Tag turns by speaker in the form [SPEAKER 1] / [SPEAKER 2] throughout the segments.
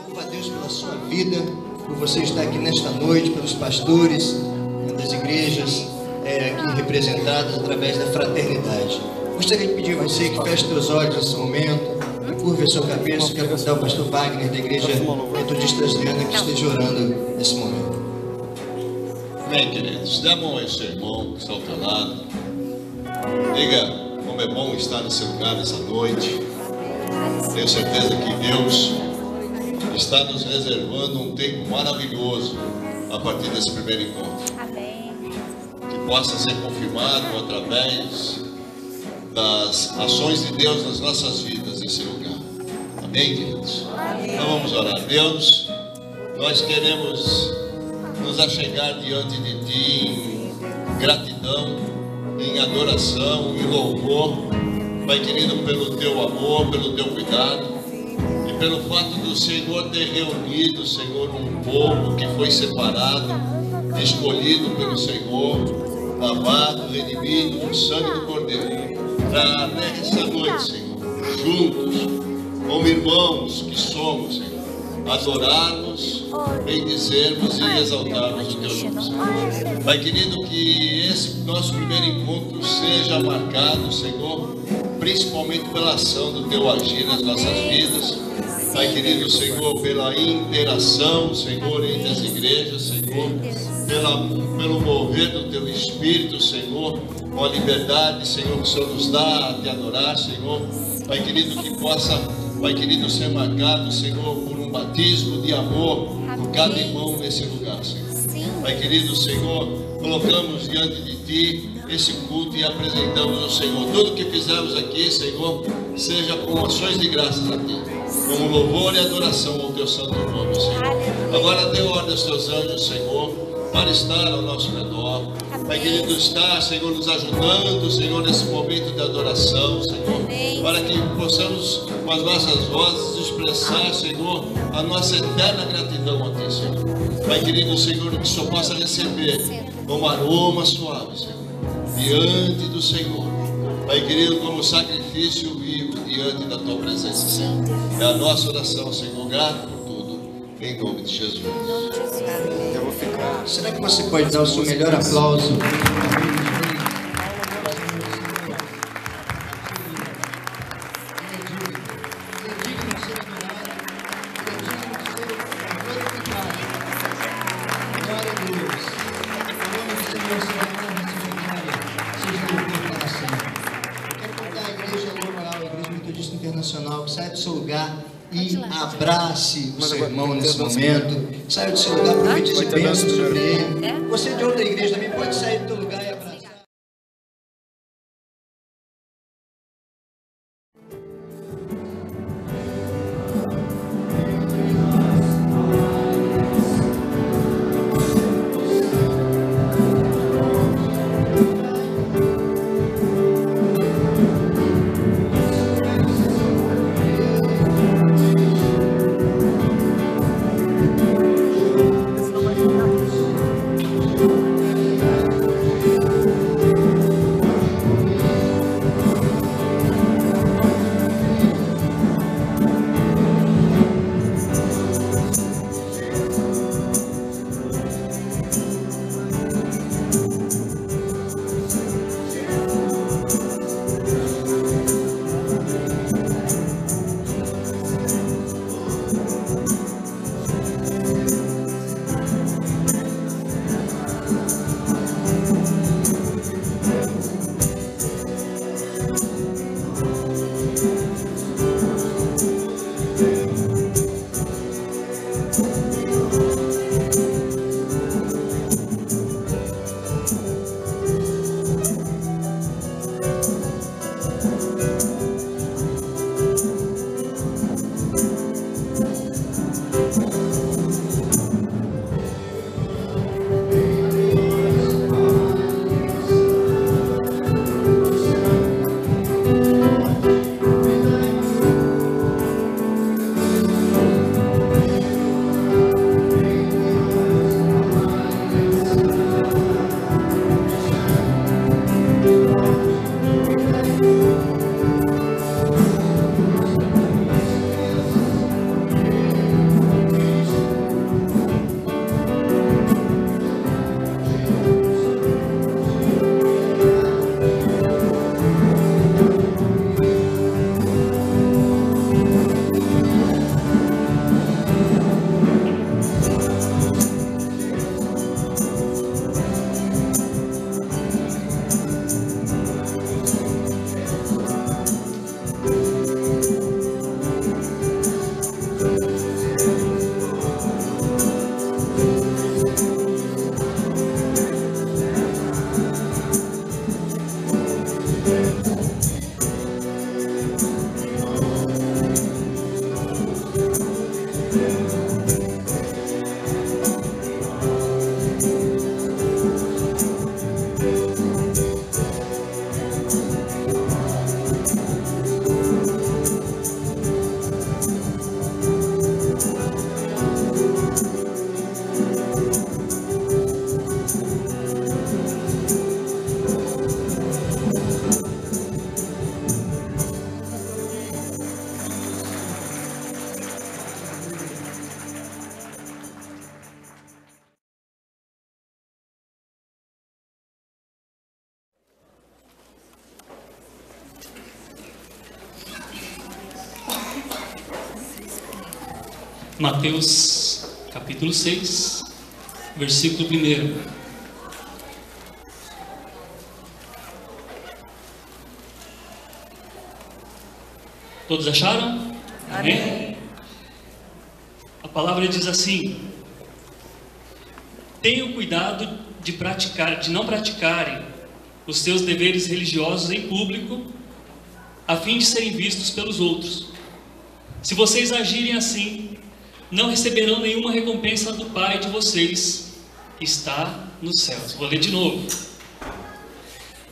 [SPEAKER 1] Louvo a Deus pela sua vida, por você estar aqui nesta noite, pelos pastores das igrejas aqui representadas através da fraternidade. Gostaria de pedir a você que feche seus olhos nesse momento, curva a sua cabeça. Quero convidar o pastor Wagner da igreja Metodista Brasileira que esteja orando nesse momento.
[SPEAKER 2] Bem, queridos, dê a mão aí ao seu irmão que está ao teu lado. Diga como é bom estar nesse lugar nessa noite. Tenho certeza que Deus está nos reservando um tempo maravilhoso a partir desse primeiro encontro.
[SPEAKER 3] Amém.
[SPEAKER 2] Que possa ser confirmado através das ações de Deus nas nossas vidas nesse lugar. Amém, queridos?
[SPEAKER 3] Amém.
[SPEAKER 2] Então vamos orar. Deus, nós queremos nos achegar diante de Ti em gratidão, em adoração, em louvor, Pai querido, pelo Teu amor, pelo Teu cuidado e pelo fato do Senhor ter reunido, Senhor, um povo que foi separado, escolhido pelo Senhor, lavado, redimido com o sangue do Cordeiro, para nessa noite, Senhor, juntos, como irmãos que somos, Senhor, adorarmos, bendizermos e exaltarmos o Teu nome, Senhor. Pai querido, que esse nosso primeiro encontro seja marcado, Senhor, principalmente pela ação do Teu agir nas nossas vidas. Pai querido, Senhor, pela interação, Senhor, entre as igrejas, Senhor, pelo mover do Teu Espírito, Senhor, com a liberdade, Senhor, que o Senhor nos dá a Te adorar, Senhor. Pai querido, que possa, Pai querido, ser marcado, Senhor, por um batismo de amor por cada irmão nesse lugar, Senhor. Pai querido, Senhor, colocamos diante de Ti esse culto e apresentamos ao Senhor. Tudo que fizermos aqui, Senhor, seja com ações de graças a Ti, como louvor e adoração ao Teu santo nome, Senhor. Agora dê ordem aos Teus anjos, Senhor, para estar ao nosso redor. Pai querido, estar, Senhor, nos ajudando, Senhor, nesse momento de adoração, Senhor, para que possamos, com as nossas vozes, expressar, Senhor, a nossa eterna gratidão a Ti, Senhor. Pai querido, Senhor, que o Senhor possa receber como aroma suave, Senhor, diante do Senhor. Pai querido, como sacrifício vivo diante da Tua presença, Senhor. É a nossa oração, Senhor, grato por tudo, em nome de Jesus.
[SPEAKER 1] Eu vou ficar. Será que você pode dar o seu melhor aplauso? Sai do seu lugar e abrace o seu irmão nesse momento. Saia do seu lugar, profetize bênção sobre ele. Você de outra igreja também pode sair do seu lugar e abraçar.
[SPEAKER 3] Mateus capítulo 6, versículo 1. Todos acharam? Amém? A palavra diz assim: tenham cuidado de não praticarem os seus deveres religiosos em público, a fim de serem vistos pelos outros. Se vocês agirem assim, não receberão nenhuma recompensa do Pai de vocês, que está nos céus. Vou ler de novo.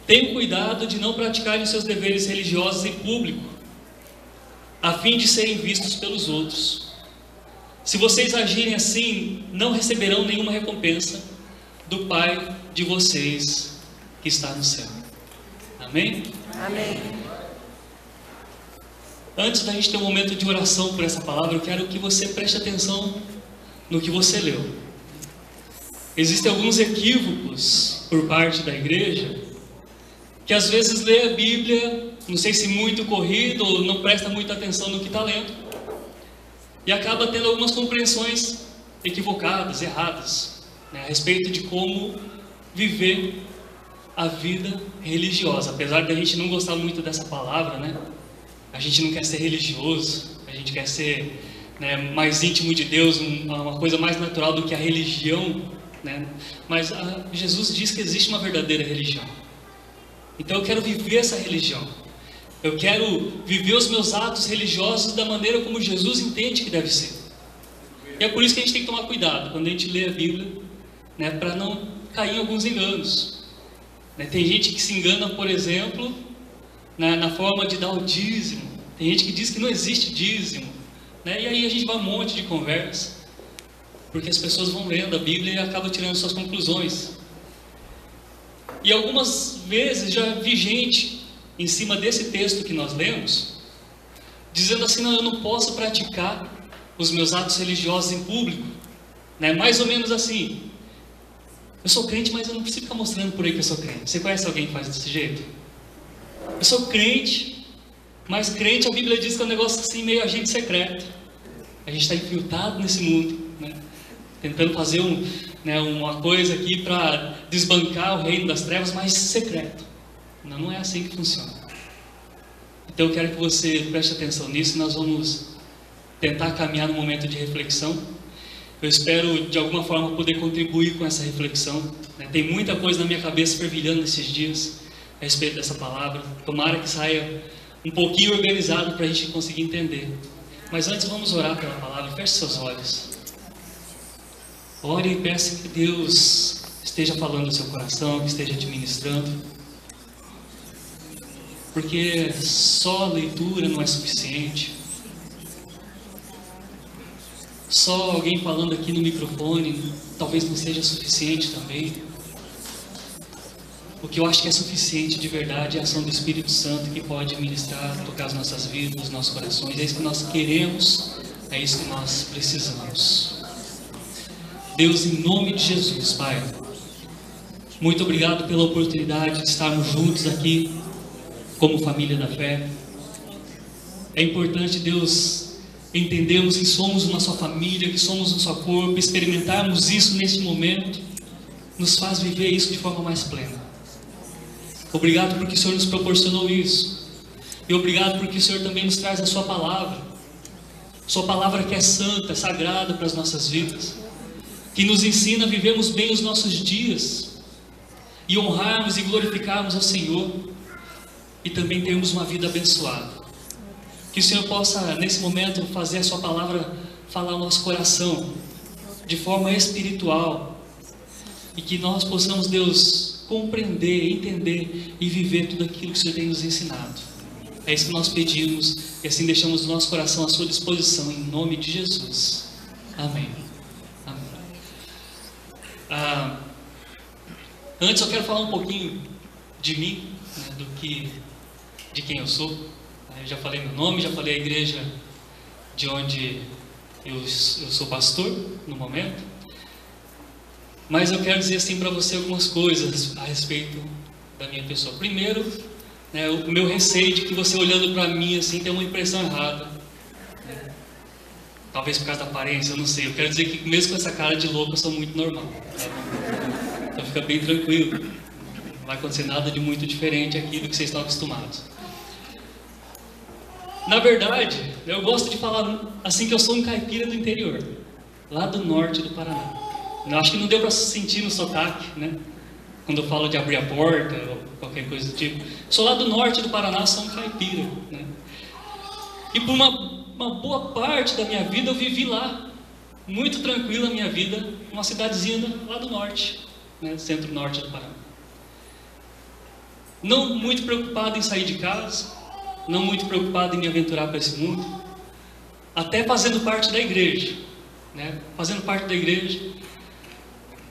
[SPEAKER 3] Tenham cuidado de não praticarem os seus deveres religiosos em público, a fim de serem vistos pelos outros. Se vocês agirem assim, não receberão nenhuma recompensa do Pai de vocês, que está no céu. Amém?
[SPEAKER 4] Amém.
[SPEAKER 3] Antes da gente ter um momento de oração por essa palavra, eu quero que você preste atenção no que você leu. Existem alguns equívocos por parte da igreja, que às vezes lê a Bíblia, não sei se muito corrido, ou não presta muita atenção no que está lendo, e acaba tendo algumas compreensões equivocadas, erradas, a respeito de como viver a vida religiosa. Apesar de a gente não gostar muito dessa palavra, a gente não quer ser religioso, a gente quer ser mais íntimo de Deus, uma coisa mais natural do que a religião, mas Jesus diz que existe uma verdadeira religião. Então eu quero viver essa religião, eu quero viver os meus atos religiosos da maneira como Jesus entende que deve ser. E é por isso que a gente tem que tomar cuidado quando a gente lê a Bíblia, para não cair em alguns enganos. Tem gente que se engana, por exemplo, na forma de dar o dízimo. Tem gente que diz que não existe dízimo, e aí a gente vai um monte de conversa, porque as pessoas vão lendo a Bíblia e acabam tirando suas conclusões. E algumas vezes já vi gente em cima desse texto que nós lemos, dizendo assim: não, eu não posso praticar os meus atos religiosos em público, mais ou menos assim: eu sou crente, mas eu não preciso ficar mostrando por aí que eu sou crente. Você conhece alguém que faz desse jeito? Eu sou crente, mas crente, a Bíblia diz que é um negócio assim, meio agente secreto. A gente está infiltrado nesse mundo, tentando fazer uma coisa aqui para desbancar o reino das trevas, mas secreto. Não é assim que funciona. Então eu quero que você preste atenção nisso. Nós vamos tentar caminhar no momento de reflexão. Eu espero de alguma forma poder contribuir com essa reflexão. Tem muita coisa na minha cabeça fervilhando nesses dias a respeito dessa palavra. Tomara que saia um pouquinho organizado para a gente conseguir entender. Mas antes vamos orar pela palavra. Feche seus olhos. Ore e peça que Deus esteja falando no seu coração, que esteja te ministrando. Porque só a leitura não é suficiente. Só alguém falando aqui no microfone talvez não seja suficiente também. O que eu acho que é suficiente de verdade é a ação do Espírito Santo, que pode ministrar, tocar as nossas vidas, os nossos corações. É isso que nós queremos, é isso que nós precisamos. Deus, em nome de Jesus, Pai, muito obrigado pela oportunidade de estarmos juntos aqui como família da fé. É importante, Deus, entendermos que somos uma só família, que somos um só corpo. Experimentarmos isso neste momento nos faz viver isso de forma mais plena. Obrigado porque o Senhor nos proporcionou isso, e obrigado porque o Senhor também nos traz a sua palavra que é santa, sagrada para as nossas vidas, que nos ensina a vivermos bem os nossos dias e honrarmos e glorificarmos ao Senhor, e também termos uma vida abençoada. Que o Senhor possa nesse momento fazer a sua palavra falar ao nosso coração de forma espiritual, e que nós possamos, Deus, compreender, entender e viver tudo aquilo que o Senhor tem nos ensinado. É isso que nós pedimos, e assim deixamos o nosso coração à sua disposição, em nome de Jesus. Amém. Antes eu quero falar um pouquinho de mim, de quem eu sou. Eu já falei meu nome, já falei a igreja de onde eu sou pastor no momento. Mas eu quero dizer assim para você algumas coisas a respeito da minha pessoa. Primeiro, o meu receio de que você olhando para mim assim tem uma impressão errada. Talvez por causa da aparência, eu não sei. Eu quero dizer que mesmo com essa cara de louco, eu sou muito normal. Tá bom? Então fica bem tranquilo. Não vai acontecer nada de muito diferente aqui do que vocês estão acostumados. Na verdade, eu gosto de falar assim que eu sou um caipira do interior, lá do norte do Paraná. Eu acho que não deu para sentir no sotaque, né? Quando eu falo de abrir a porta ou qualquer coisa do tipo. Sou lá do norte do Paraná, sou um caipira, né? E por uma boa parte da minha vida eu vivi lá, muito tranquila a minha vida, numa cidadezinha lá do norte, né? Centro-norte do Paraná. Não muito preocupado em sair de casa, não muito preocupado em me aventurar para esse mundo, até fazendo parte da igreja, né? Fazendo parte da igreja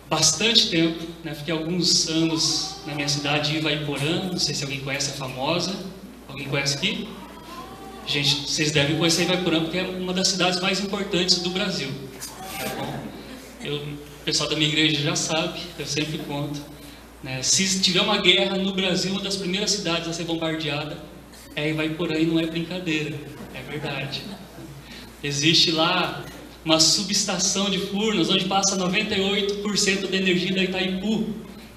[SPEAKER 3] bastante tempo, né? Fiquei alguns anos na minha cidade de Ivaiporã, não sei se alguém conhece a famosa, alguém conhece aqui? Gente, vocês devem conhecer Ivaiporã porque é uma das cidades mais importantes do Brasil. Tá bom? O pessoal da minha igreja já sabe, eu sempre conto, né? Se tiver uma guerra no Brasil, uma das primeiras cidades a ser bombardeada é Ivaiporã, e não é brincadeira, é verdade. Existe lá uma subestação de Furnas, onde passa 98% da energia da Itaipu,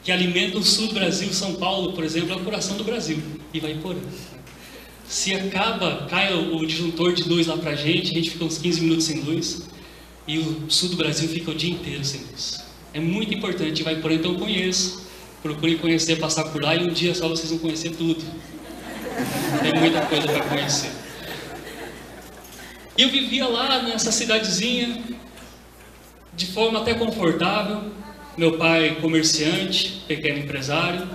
[SPEAKER 3] que alimenta o sul do Brasil. São Paulo, por exemplo, é o coração do Brasil, Ivaiporã. Se cai o disjuntor de luz lá pra gente, a gente fica uns 15 minutos sem luz, e o sul do Brasil fica o dia inteiro sem luz. É muito importante Ivaiporã, então eu conheço. Procurem conhecer, passar por lá, e um dia só vocês vão conhecer tudo. Tem muita coisa para conhecer. E eu vivia lá nessa cidadezinha de forma até confortável. Meu pai comerciante, pequeno empresário.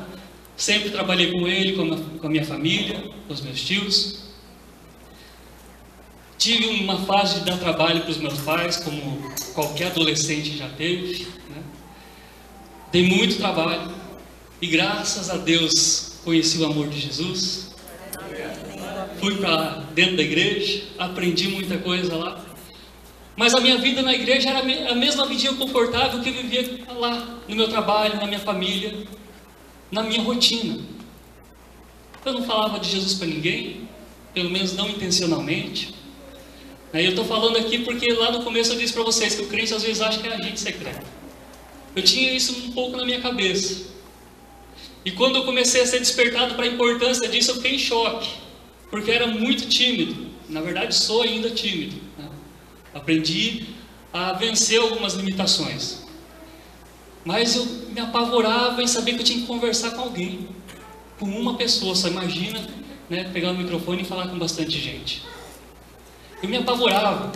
[SPEAKER 3] Sempre trabalhei com ele, com a minha família, com os meus tios. Tive uma fase de dar trabalho para os meus pais, como qualquer adolescente já teve, né? Dei muito trabalho e graças a Deus conheci o amor de Jesus. Fui para dentro da igreja, aprendi muita coisa lá. Mas a minha vida na igreja era a mesma vidinha confortável que eu vivia lá, no meu trabalho, na minha família, na minha rotina. Eu não falava de Jesus para ninguém, pelo menos não intencionalmente. Eu estou falando aqui porque lá no começo eu disse para vocês que o crente às vezes acha que é agente secreto. Eu tinha isso um pouco na minha cabeça. E quando eu comecei a ser despertado para a importância disso, eu fiquei em choque. Porque era muito tímido, na verdade sou ainda tímido, né? Aprendi a vencer algumas limitações, mas eu me apavorava em saber que eu tinha que conversar com alguém, com uma pessoa, só imagina, né, pegar o microfone e falar com bastante gente. Eu me apavorava.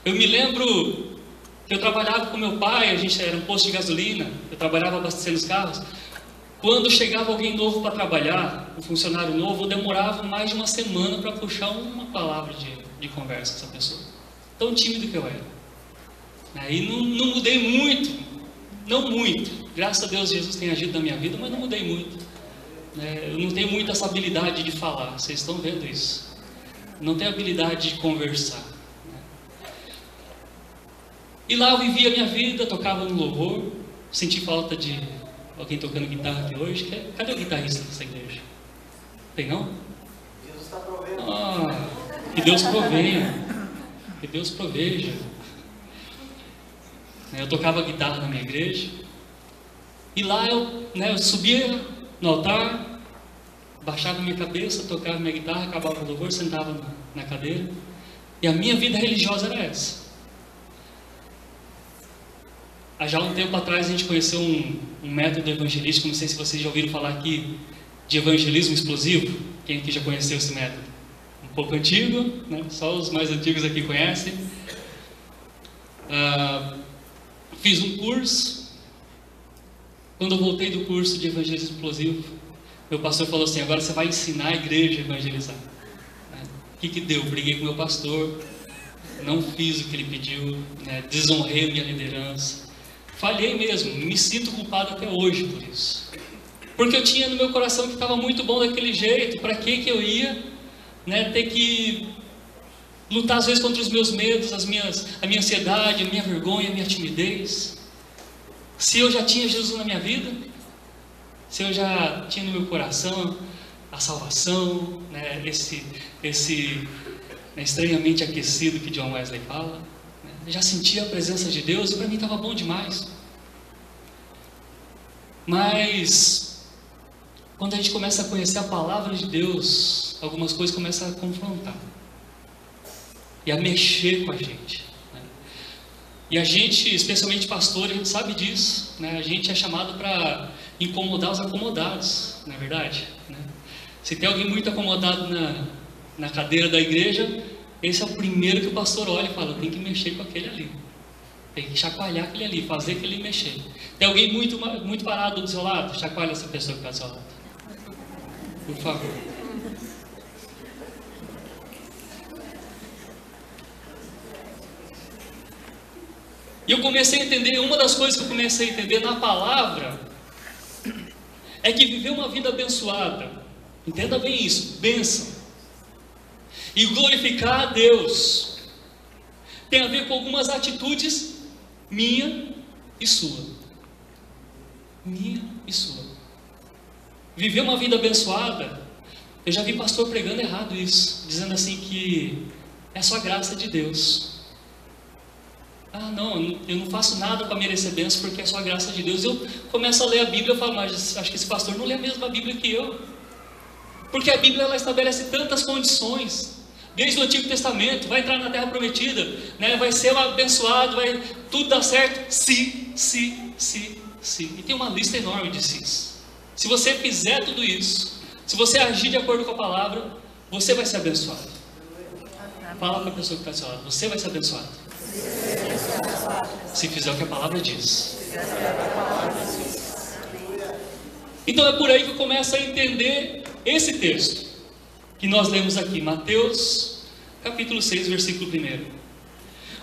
[SPEAKER 3] Eu me lembro que eu trabalhava com meu pai, a gente era um posto de gasolina, eu trabalhava abastecendo os carros. Quando chegava alguém novo para trabalhar, um funcionário novo, eu demorava mais de uma semana para puxar uma palavra de conversa com essa pessoa. Tão tímido que eu era. Aí não mudei muito, não muito. Graças a Deus Jesus tem agido na minha vida, mas não mudei muito. Eu não tenho muito essa habilidade de falar, vocês estão vendo isso. Não tenho habilidade de conversar. E lá eu vivia a minha vida, tocava no louvor, senti falta de alguém tocando guitarra aqui hoje. Cadê o guitarrista dessa igreja? Tem não?
[SPEAKER 4] Jesus está provendo.
[SPEAKER 3] Que Deus provenha. Que Deus proveja. Eu tocava guitarra na minha igreja. E lá eu subia no altar, baixava minha cabeça, tocava minha guitarra, acabava o louvor, sentava na cadeira. E a minha vida religiosa era essa. Há já um tempo atrás a gente conheceu um método evangelístico, não sei se vocês já ouviram falar aqui de evangelismo explosivo. Quem aqui já conheceu esse método? Um pouco antigo, né? Só os mais antigos aqui conhecem. Fiz um curso. Quando eu voltei do curso de evangelismo explosivo, meu pastor falou assim: agora você vai ensinar a igreja a evangelizar. O que deu? Briguei com meu pastor, não fiz o que ele pediu, desonrei minha liderança. Falhei mesmo, me sinto culpado até hoje por isso. Porque eu tinha no meu coração que estava muito bom daquele jeito. Para que eu ia ter que lutar às vezes contra os meus medos, a minha ansiedade, a minha vergonha, a minha timidez? Se eu já tinha Jesus na minha vida, se eu já tinha no meu coração a salvação, esse estranhamente aquecido que John Wesley fala, já sentia a presença de Deus, e para mim estava bom demais. Mas quando a gente começa a conhecer a palavra de Deus, algumas coisas começam a confrontar e a mexer com a gente, né? E a gente, especialmente pastor, a gente sabe disso, né? A gente é chamado para incomodar os acomodados, não é verdade, né? Se tem alguém muito acomodado na cadeira da igreja, esse é o primeiro que o pastor olha e fala: tem que mexer com aquele ali, tem que chacoalhar aquele ali, fazer aquele mexer. Tem alguém muito parado do seu lado? Chacoalha essa pessoa que está do seu lado, por favor. E eu comecei a entender, uma das coisas que eu comecei a entender na palavra é que viver uma vida abençoada, entenda bem isso, bênção, e glorificar a Deus, tem a ver com algumas atitudes minha e sua. Minha e sua. Viver uma vida abençoada, eu já vi pastor pregando errado isso, dizendo assim que é só graça de Deus. Ah, não, eu não faço nada para merecer bênção porque é só graça de Deus. Eu começo a ler a Bíblia e falo: mas acho que esse pastor não lê a mesma Bíblia que eu. Porque a Bíblia, ela estabelece tantas condições. Desde o Antigo Testamento, vai entrar na Terra Prometida, né? Vai ser abençoado, vai tudo dar certo, se. E tem uma lista enorme de sis. Se você fizer tudo isso, se você agir de acordo com a palavra, você vai ser abençoado. Fala para a pessoa que está ao seu lado: você vai ser abençoado. Se fizer o que a palavra diz. Então é por aí que eu começo a entender esse texto que nós lemos aqui, Mateus capítulo 6, versículo 1.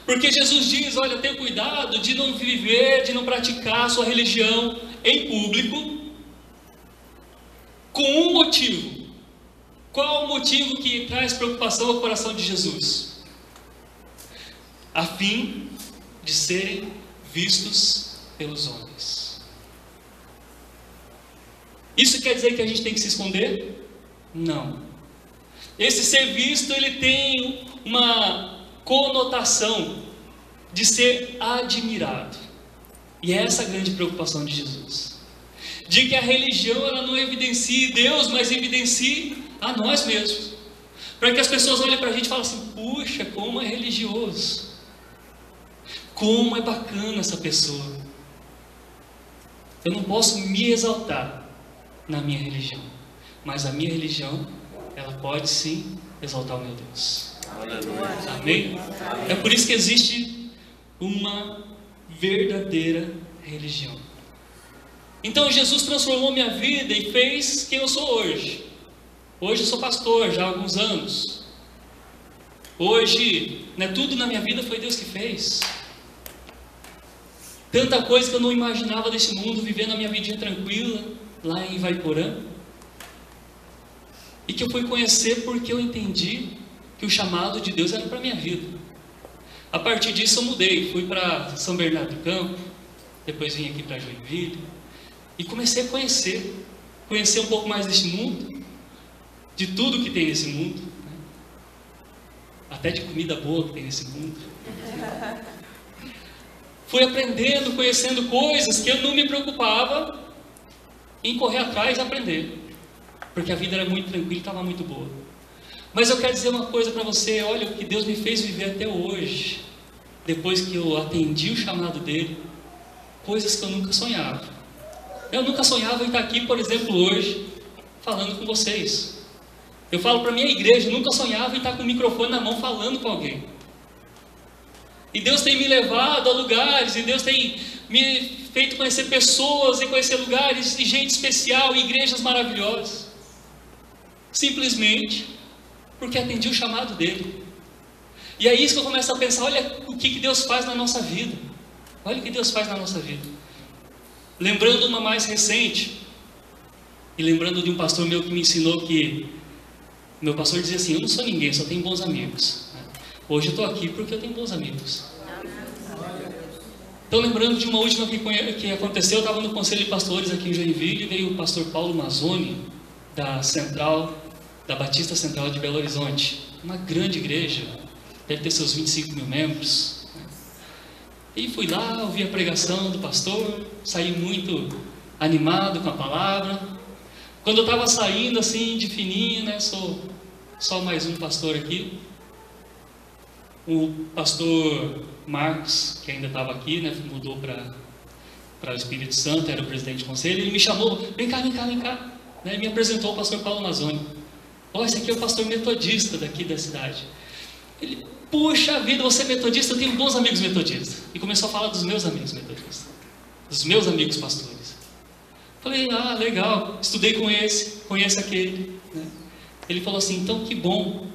[SPEAKER 3] Porque Jesus diz: olha, tenha cuidado de não viver, de não praticar a sua religião em público, com um motivo. Qual o motivo que traz preocupação ao coração de Jesus? A fim de serem vistos pelos homens. Isso quer dizer que a gente tem que se esconder? Não. Esse ser visto, ele tem uma conotação de ser admirado. E é essa a grande preocupação de Jesus. De que a religião, ela não evidencie Deus, mas evidencie a nós mesmos. Para que as pessoas olhem para a gente e falem assim: puxa, como é religioso. Como é bacana essa pessoa. Eu não posso me exaltar na minha religião, mas a minha religião, ela pode sim exaltar o meu Deus. Amém? É por isso que existe uma verdadeira religião. Então Jesus transformou minha vida e fez quem eu sou hoje. Hoje eu sou pastor já há alguns anos. Hoje, né, tudo na minha vida foi Deus que fez. Tanta coisa que eu não imaginava desse mundo, vivendo a minha vidinha tranquila, lá em Ivaiporã. E que eu fui conhecer porque eu entendi que o chamado de Deus era para a minha vida. A partir disso eu mudei, fui para São Bernardo do Campo, depois vim aqui para Joinville, e comecei a conhecer um pouco mais desse mundo, de tudo que tem nesse mundo, né? Até de comida boa que tem nesse mundo. Fui aprendendo, conhecendo coisas que eu não me preocupava em correr atrás e aprender, porque a vida era muito tranquila e estava muito boa. Mas eu quero dizer uma coisa para você: olha o que Deus me fez viver até hoje, depois que eu atendi o chamado dele, coisas que eu nunca sonhava. Eu nunca sonhava em estar aqui, por exemplo, hoje, falando com vocês. Eu falo para a minha igreja, eu nunca sonhava em estar com o microfone na mão falando com alguém. E Deus tem me levado a lugares, e Deus tem me feito conhecer pessoas, e conhecer lugares, e gente especial, e igrejas maravilhosas. Simplesmente porque atendi o chamado dele. E é isso que eu começo a pensar: olha o que Deus faz na nossa vida. Olha o que Deus faz na nossa vida. Lembrando uma mais recente, e lembrando de um pastor meu que me ensinou que, meu pastor dizia assim: eu não sou ninguém, só tenho bons amigos. Hoje eu estou aqui porque eu tenho bons amigos. Então, lembrando de uma última que aconteceu, eu estava no Conselho de Pastores aqui em Joinville, e veio o pastor Paulo Mazzoni, da Batista Central de Belo Horizonte, uma grande igreja, deve ter seus 25 mil membros. E fui lá, ouvi a pregação do pastor, saí muito animado com a palavra. Quando eu estava saindo assim de fininho, né, sou só mais um pastor aqui. O pastor Marcos, que ainda estava aqui, né, mudou para o Espírito Santo, era o presidente do conselho, ele me chamou, vem cá, né, e me apresentou o pastor Paulo Mazzoni. Ó, esse aqui é o pastor metodista daqui da cidade. Ele, puxa vida, você é metodista? Eu tenho bons amigos metodistas. E começou a falar dos meus amigos metodistas, dos meus amigos pastores. Falei, ah, legal, estudei com esse, conheço aquele, né? Ele falou assim, então que bom,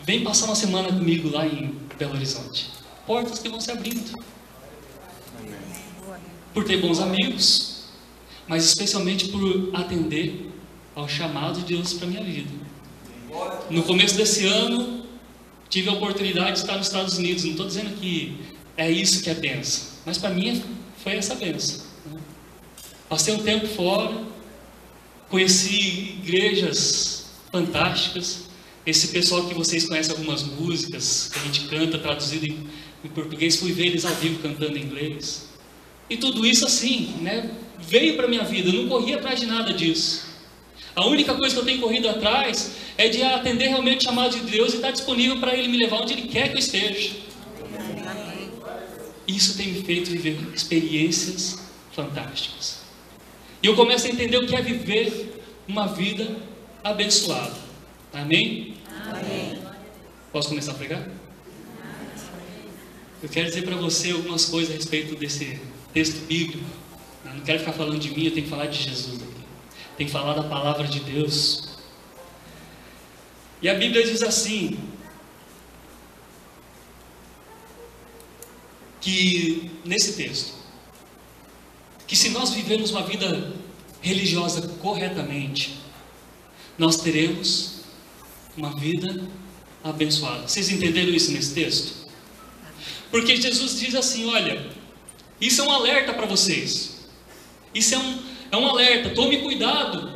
[SPEAKER 3] vem passar uma semana comigo lá em Belo Horizonte. Portas que vão se abrindo. Por ter bons amigos, mas especialmente por atender ao chamado de Deus para a minha vida. No começo desse ano, tive a oportunidade de estar nos Estados Unidos. Não estou dizendo que é isso que é bênção, mas para mim foi essa bênção, né? Passei um tempo fora, conheci igrejas fantásticas. Esse pessoal que vocês conhecem algumas músicas que a gente canta traduzido em português, fui ver eles ao vivo cantando em inglês. E tudo isso assim, né, veio para a minha vida. Eu não corri atrás de nada disso. A única coisa que eu tenho corrido atrás é de atender realmente o chamado de Deus e estar disponível para Ele me levar onde Ele quer que eu esteja. Isso tem me feito viver experiências fantásticas. E eu começo a entender o que é viver uma vida abençoada. Amém? Amém. Posso começar a pregar? Eu quero dizer para você algumas coisas a respeito desse texto bíblico. Eu não quero ficar falando de mim, eu tenho que falar de Jesus aqui. Tenho que falar da palavra de Deus. E a Bíblia diz assim, que nesse texto, que se nós vivermos uma vida religiosa corretamente, nós teremos uma vida abençoada. Vocês entenderam isso nesse texto? Porque Jesus diz assim, olha, isso é um alerta para vocês. Isso é um alerta, tome cuidado.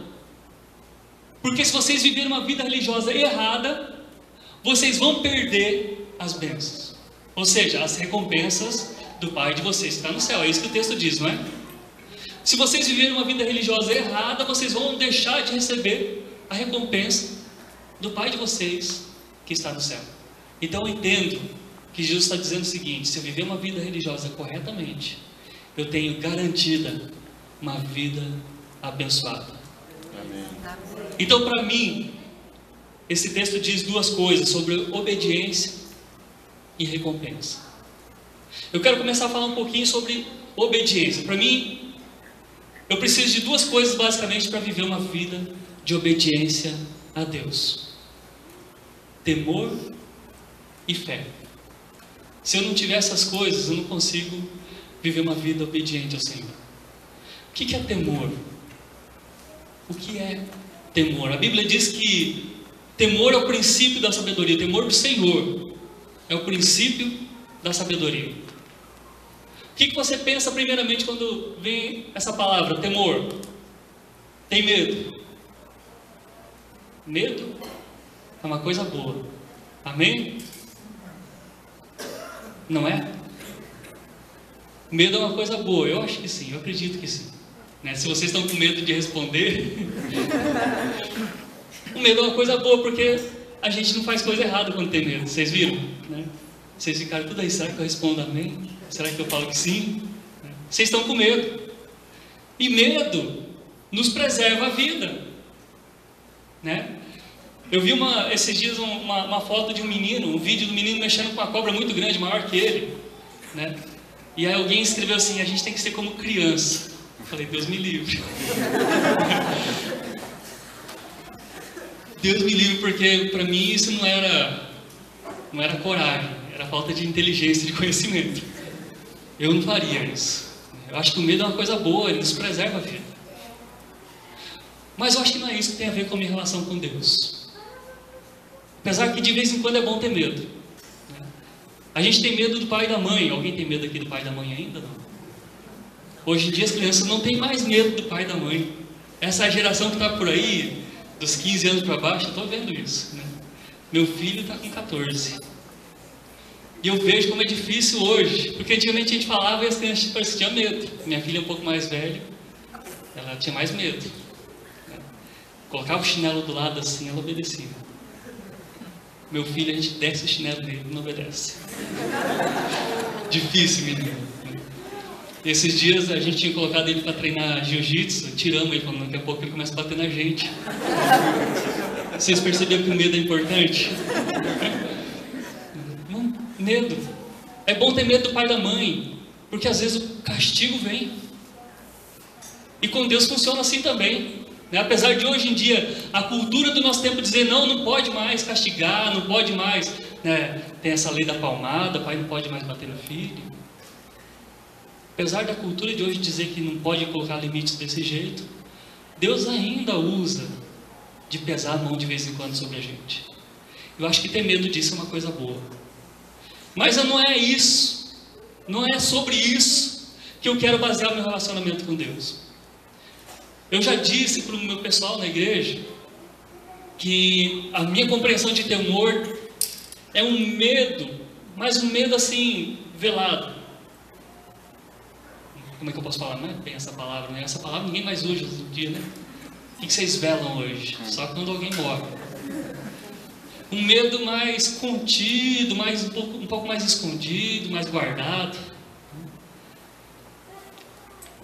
[SPEAKER 3] Porque se vocês viverem uma vida religiosa errada, vocês vão perder as bênçãos. Ou seja, as recompensas do Pai de vocês que está no céu. É isso que o texto diz, não é? Se vocês viverem uma vida religiosa errada, vocês vão deixar de receber a recompensa do Pai de vocês que está no céu. Então eu entendo que Jesus está dizendo o seguinte: se eu viver uma vida religiosa corretamente, eu tenho garantida uma vida abençoada. Amém. Então, para mim, esse texto diz duas coisas sobre obediência e recompensa. Eu quero começar a falar um pouquinho sobre obediência. Para mim, eu preciso de duas coisas basicamente para viver uma vida de obediência a Deus: temor e fé. Se eu não tiver essas coisas, eu não consigo viver uma vida obediente ao Senhor. O que é temor? O que é temor? A Bíblia diz que temor é o princípio da sabedoria. O temor do Senhor é o princípio da sabedoria. O que você pensa primeiramente quando vem essa palavra, temor? Tem medo? Medo é uma coisa boa. Amém? Não é? Medo é uma coisa boa. Eu acho que sim, eu acredito que sim. Né? Se vocês estão com medo de responder, o medo é uma coisa boa, porque a gente não faz coisa errada quando tem medo. Vocês viram? Né? Vocês ficaram tudo aí, será que eu respondo amém? Será que eu falo que sim? Vocês estão com medo. E medo nos preserva a vida. Né? Eu vi esses dias uma foto de um menino, um vídeo do menino mexendo com uma cobra muito grande, maior que ele. Né? E aí alguém escreveu assim: a gente tem que ser como criança. Eu falei, Deus me livre. Deus me livre, porque para mim isso não era coragem, era falta de inteligência, de conhecimento. Eu não faria isso. Eu acho que o medo é uma coisa boa, ele nos preserva a vida. Mas eu acho que não é isso que tem a ver com a minha relação com Deus. Apesar que de vez em quando é bom ter medo. Né? A gente tem medo do pai e da mãe. Alguém tem medo aqui do pai e da mãe ainda? Não. Hoje em dia as crianças não têm mais medo do pai e da mãe. Essa geração que está por aí, dos 15 anos para baixo, eu estou vendo isso. Né? Meu filho está com 14. E eu vejo como é difícil hoje, porque antigamente a gente falava e as crianças pareciam que tinham medo. Minha filha é um pouco mais velha, ela tinha mais medo. Colocava o chinelo do lado assim, ela obedecia. Meu filho, a gente desce o chinelo dele, não obedece. Difícil, menino. Esses dias a gente tinha colocado ele para treinar jiu-jitsu, tiramos ele, falando, daqui a pouco ele começa a bater na gente. Vocês perceberam que o medo é importante? Medo. É bom ter medo do pai e da mãe, porque às vezes o castigo vem. E com Deus funciona assim também. Né? Apesar de hoje em dia a cultura do nosso tempo dizer não pode mais castigar, não pode mais, né? Tem essa lei da palmada, pai não pode mais bater no filho. Apesar da cultura de hoje dizer que não pode colocar limites desse jeito, Deus ainda usa de pesar a mão de vez em quando sobre a gente. Eu acho que ter medo disso é uma coisa boa. Mas não é isso, não é sobre isso que eu quero basear o meu relacionamento com Deus. Eu já disse para o meu pessoal na igreja que a minha compreensão de temor é um medo, mas um medo assim, velado. Como é que eu posso falar? Não é bem essa palavra, né? Essa palavra ninguém mais usa hoje em dia, né? O que vocês velam hoje? Só quando alguém morre. Um medo mais contido, um pouco mais escondido, mais guardado.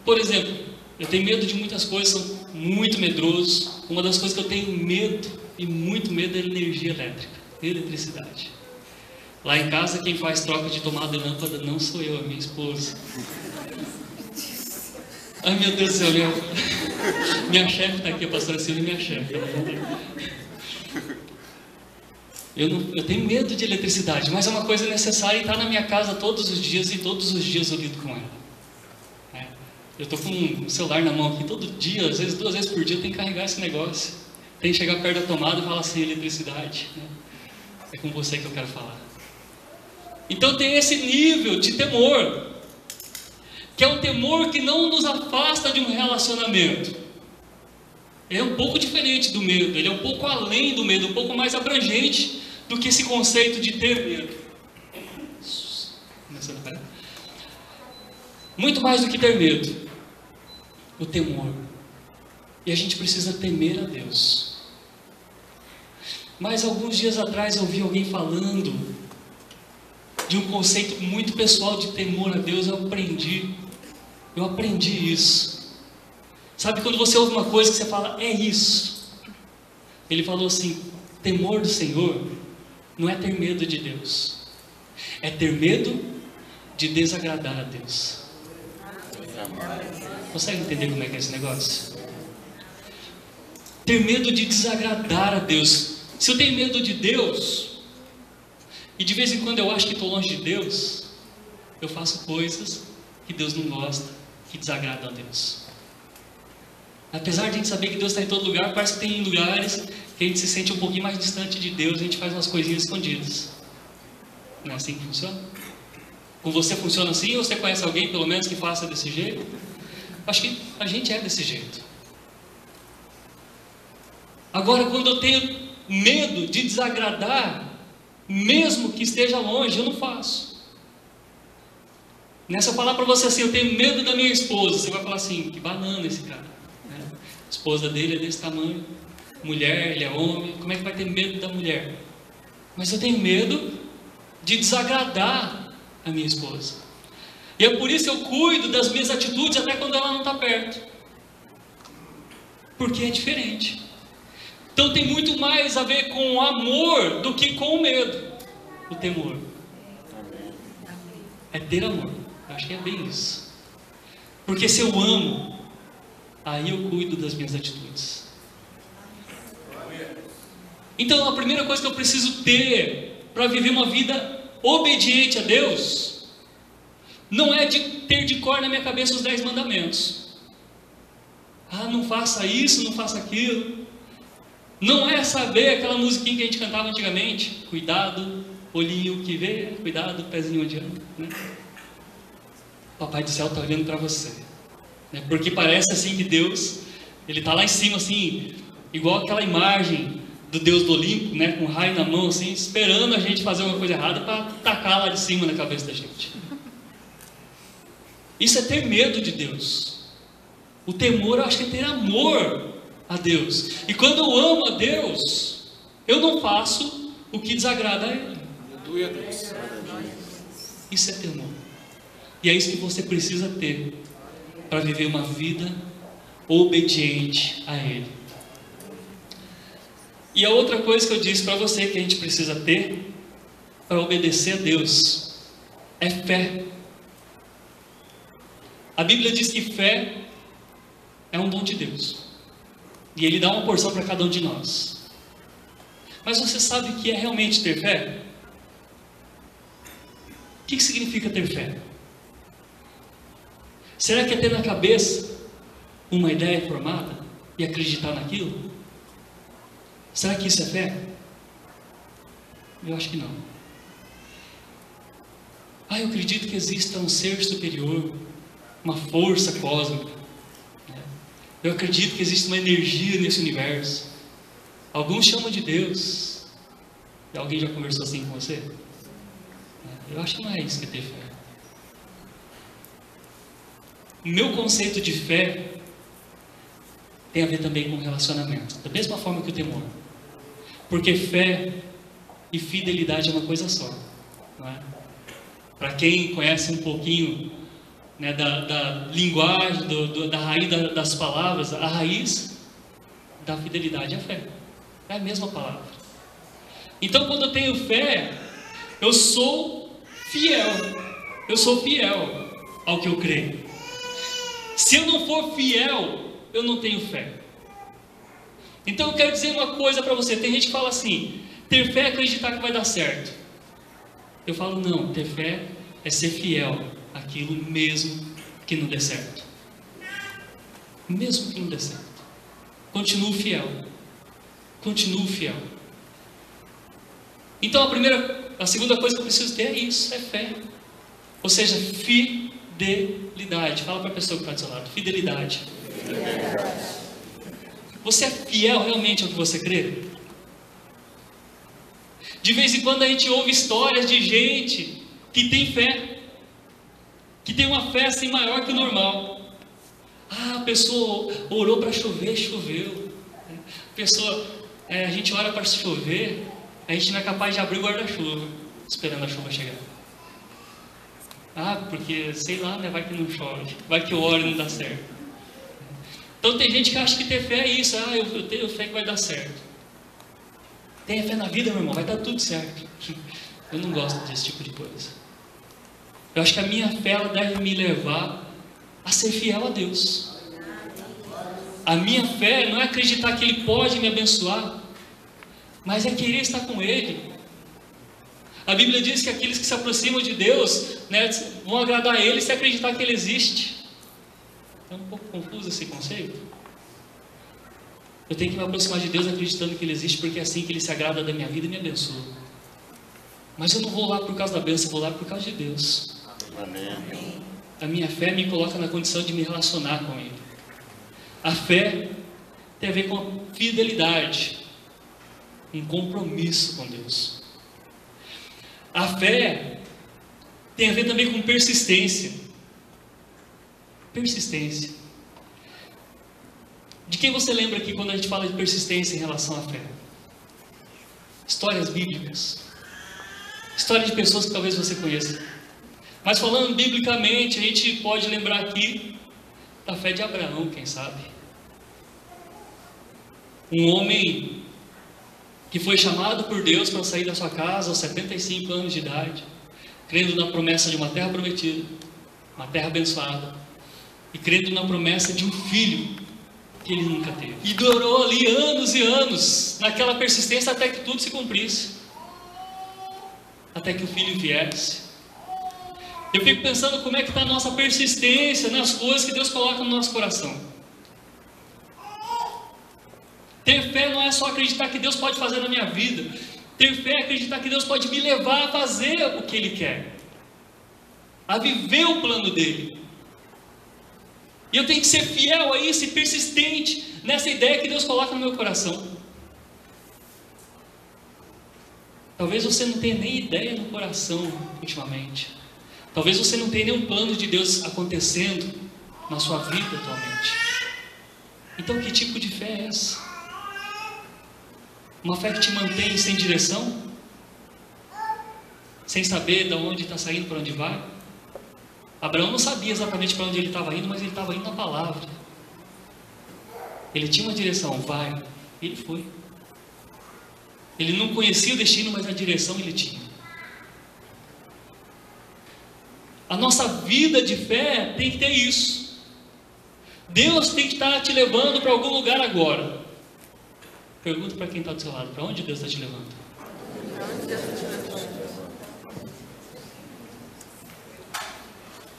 [SPEAKER 3] Por exemplo, eu tenho medo de muitas coisas, sou muito medroso. Uma das coisas que eu tenho medo, e muito medo, é energia elétrica, eletricidade. Lá em casa, quem faz troca de tomada de lâmpada não sou eu, é minha esposa. Ai, meu Deus do céu, minha chefe está aqui, a pastora Silvia, minha chefe. Eu tenho medo de eletricidade, mas é uma coisa necessária e está na minha casa todos os dias, e todos os dias eu lido com ela. Eu estou com um celular na mão aqui todo dia, às vezes 2 vezes por dia eu tenho que carregar esse negócio. Tem que chegar perto da tomada e falar assim, eletricidade. É com você que eu quero falar. Então tem esse nível de temor, que é um temor que não nos afasta de um relacionamento. É um pouco diferente do medo, ele é um pouco além do medo, um pouco mais abrangente do que esse conceito de ter medo. Muito mais do que ter medo, o temor. E a gente precisa temer a Deus. Mas alguns dias atrás eu ouvi alguém falando de um conceito muito pessoal de temor a Deus. Eu aprendi isso. Sabe quando você ouve uma coisa que você fala, é isso? Ele falou assim, temor do Senhor não é ter medo de Deus, é ter medo de desagradar a Deus. Consegue entender como é que é esse negócio? Ter medo de desagradar a Deus. Se eu tenho medo de Deus, e de vez em quando eu acho que estou longe de Deus, eu faço coisas que Deus não gosta, que desagradam a Deus. Apesar de a gente saber que Deus está em todo lugar, parece que tem lugares que a gente se sente um pouquinho mais distante de Deus, a gente faz umas coisinhas escondidas. Não é assim que funciona? Com você funciona assim? Ou você conhece alguém, pelo menos, que faça desse jeito? Acho que a gente é desse jeito. Agora, quando eu tenho medo de desagradar, mesmo que esteja longe, eu não faço. Nessa eu falar para você assim, eu tenho medo da minha esposa, você vai falar assim, que banana esse cara. A esposa dele é desse tamanho, mulher, ele é homem, como é que vai ter medo da mulher? Mas eu tenho medo de desagradar a minha esposa. E é por isso que eu cuido das minhas atitudes até quando ela não está perto. Porque é diferente. Então tem muito mais a ver com o amor do que com o medo, o temor. É ter amor. Eu acho que é bem isso. Porque se eu amo, aí eu cuido das minhas atitudes. Então a primeira coisa que eu preciso ter para viver uma vida obediente a Deus, não é de ter de cor na minha cabeça os 10 mandamentos. Ah, não faça isso, não faça aquilo. Não é saber aquela musiquinha que a gente cantava antigamente. Cuidado, olhinho que vê, cuidado, pezinho onde anda, né? Papai do céu está olhando para você, né? Porque parece assim que Deus, Ele está lá em cima assim, igual aquela imagem do Deus do Olimpo, né, com um raio na mão, assim, esperando a gente fazer uma coisa errada para tacar lá de cima na cabeça da gente. Isso é ter medo de Deus. O temor, eu acho que é ter amor a Deus. E quando eu amo a Deus, eu não faço o que desagrada a Ele. Isso é temor. E é isso que você precisa ter para viver uma vida obediente a Ele. E a outra coisa que eu disse para você que a gente precisa ter para obedecer a Deus é fé. A Bíblia diz que fé é um dom de Deus. E Ele dá uma porção para cada um de nós. Mas você sabe o que é realmente ter fé? O que significa ter fé? Será que é ter na cabeça uma ideia formada e acreditar naquilo? Será que isso é fé? Eu acho que não. Eu acredito que exista um ser superior, uma força cósmica. Eu acredito que existe uma energia nesse universo. Alguns chamam de Deus. E alguém já conversou assim com você? Eu acho que não é isso que é ter fé. O meu conceito de fé tem a ver também com relacionamento, da mesma forma que o temor. Porque fé e fidelidade é uma coisa só, não é? Para quem conhece um pouquinho, né, da linguagem, da raiz das palavras, a raiz da fidelidade é a fé. É a mesma palavra. Então, quando eu tenho fé, eu sou fiel. Eu sou fiel ao que eu creio. Se eu não for fiel, eu não tenho fé. Então eu quero dizer uma coisa para você. Tem gente que fala assim: ter fé é acreditar que vai dar certo. Eu falo, não, ter fé é ser fiel àquilo mesmo que não dê certo. Mesmo que não dê certo, continuo fiel. Continuo fiel. Então a segunda coisa que eu preciso ter é isso, é fé. Ou seja, fidelidade. Fala para a pessoa que está do seu lado: fidelidade. Você é fiel realmente ao que você crê? De vez em quando a gente ouve histórias de gente que tem fé, que tem uma fé assim maior que o normal. A pessoa orou para chover, choveu. A gente ora para chover, a gente não é capaz de abrir o guarda-chuva, esperando a chuva chegar. Porque, sei lá, né, vai que não chove, vai que eu oro e não dá certo. Então tem gente que acha que ter fé é isso. Eu tenho fé que vai dar certo. Tenha fé na vida, meu irmão, vai dar tudo certo. Eu não gosto desse tipo de coisa. Eu acho que a minha fé, ela deve me levar a ser fiel a Deus. A minha fé não é acreditar que Ele pode me abençoar, mas é querer estar com Ele. A Bíblia diz que aqueles que se aproximam de Deus, né, vão agradar a Ele se acreditar que Ele existe. É um pouco confuso esse conceito. Eu tenho que me aproximar de Deus acreditando que Ele existe, porque é assim que Ele se agrada da minha vida e me abençoa. Mas eu não vou lá por causa da bênção, eu vou lá por causa de Deus. Amém. A minha fé me coloca na condição de me relacionar com Ele. A fé tem a ver com a fidelidade, um compromisso com Deus. A fé tem a ver também com persistência. Persistência. De quem você lembra aqui quando a gente fala de persistência em relação à fé? Histórias bíblicas. Histórias de pessoas que talvez você conheça. Mas falando biblicamente, a gente pode lembrar aqui da fé de Abraão, quem sabe? Um homem que foi chamado por Deus para sair da sua casa aos 75 anos de idade, crendo na promessa de uma terra prometida, uma terra abençoada, e crendo na promessa de um filho que ele nunca teve. E durou ali anos e anos, naquela persistência, até que tudo se cumprisse, até que o filho viesse. Eu fico pensando como é que está a nossa persistência nas coisas que Deus coloca no nosso coração. Ter fé não é só acreditar que Deus pode fazer na minha vida. Ter fé é acreditar que Deus pode me levar a fazer o que Ele quer, a viver o plano dEle. E eu tenho que ser fiel a isso e persistente nessa ideia que Deus coloca no meu coração. Talvez você não tenha nem ideia no coração ultimamente. Talvez você não tenha nenhum plano de Deus acontecendo na sua vida atualmente. Então, que tipo de fé é essa? Uma fé que te mantém sem direção? Sem saber de onde está saindo, para onde vai? Abraão não sabia exatamente para onde ele estava indo, mas ele estava indo na palavra. Ele tinha uma direção, vai. Ele foi. Ele não conhecia o destino, mas a direção ele tinha. A nossa vida de fé tem que ter isso. Deus tem que estar te levando para algum lugar agora. Pergunta para quem está do seu lado: para onde Deus está te levando?